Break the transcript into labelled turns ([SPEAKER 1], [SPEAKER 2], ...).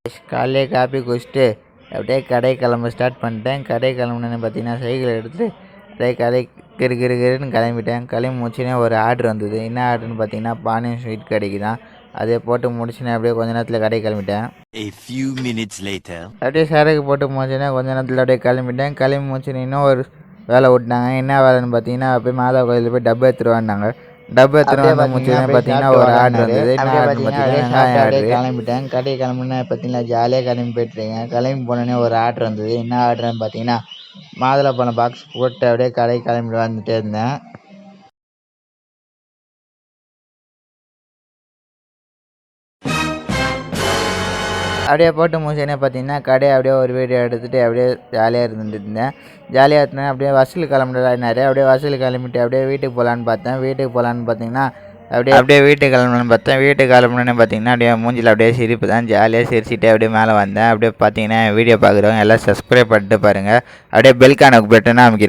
[SPEAKER 1] காலையிலே காப்பி குடிச்சிட்டு அப்படியே கடை கிளம்ப ஸ்டார்ட் பண்ணிட்டேன். கடை கிளம்புனேன்னு பார்த்தீங்கன்னா சைக்கிள் எடுத்துகிட்டு அப்படியே கடை கிருன்னு கிளம்பிட்டேன். கிளம்பி முடிச்சுனே ஒரு ஆர்டர் வந்தது. என்ன ஆர்டர்னு பார்த்தீங்கன்னா பானியம் ஸ்வீட் கடைக்கு தான். அதை போட்டு முடிச்சுனே அப்படியே கொஞ்ச நேரத்தில் கடை கிளம்பிட்டேன். அப்படியே சரக்கு போட்டு முடிச்சுனே கொஞ்ச நேரத்தில் அப்படியே கிளம்பிட்டேன். கிளம்பி முடிச்சுன்னு இன்னும் ஒரு வேலை விட்டாங்க. என்ன வேலைன்னு பார்த்தீங்கன்னா போய் மாதா கோயிலில் போய் டப்பை எடுத்துகிட்டு வந்தாங்க. டப்பை எடுத்துகிட்டு வந்து முடிச்சுனே பார்த்தீங்கன்னா ஒரு ஆர்டர் வந்தது. என்ன ஆர்டர்னு பார்த்தீங்கன்னா கிளம்பிட்டேன். கடை கிளம்புனா பார்த்தீங்கன்னா ஜாலியாக கிளம்பி போயிட்டுருக்கேன். கிளம்பி போனோடனே ஒரு ஆர்டர் வந்தது. என்ன ஆர்டர்னு பார்த்தீங்கன்னா மாதுளப்பழம் பாக்ஸ் போட்டு அப்படியே கடை கிளம்பி வந்துட்டே இருந்தேன். அப்படியே போட்டு முடிச்சோடனே பார்த்தீங்கன்னா கடையை அப்படியே ஒரு வீடியோ எடுத்துகிட்டு அப்படியே ஜாலியாக இருந்துருந்தேன். ஜாலியாக இருந்தேன். அப்படியே வசூல் கிளம்புறாரு. அப்படியே வசூல் கிளம்பிட்டு அப்படியே வீட்டுக்கு போகலான்னு பார்த்தேன். வீட்டுக்கு போகலான்னு பார்த்தீங்கன்னா அப்படியே வீட்டுக்கு கிளம்புன்னு பார்த்தேன். வீட்டுக்கு கிளம்புனேன்னு பார்த்தீங்கன்னா அப்படியே மூஞ்சில் அப்படியே சிரிப்பு தான். ஜாலியாக சிரிச்சுட்டு அப்படியே மேலே வந்தேன். அப்படியே பார்த்தீங்கன்னா வீடியோ பார்க்குறவங்க எல்லாம் சப்ஸ்கிரைப் பண்ணிட்டு பாருங்கள். அப்படியே பெல் கான பட்டனை அமைக்கிறேன்.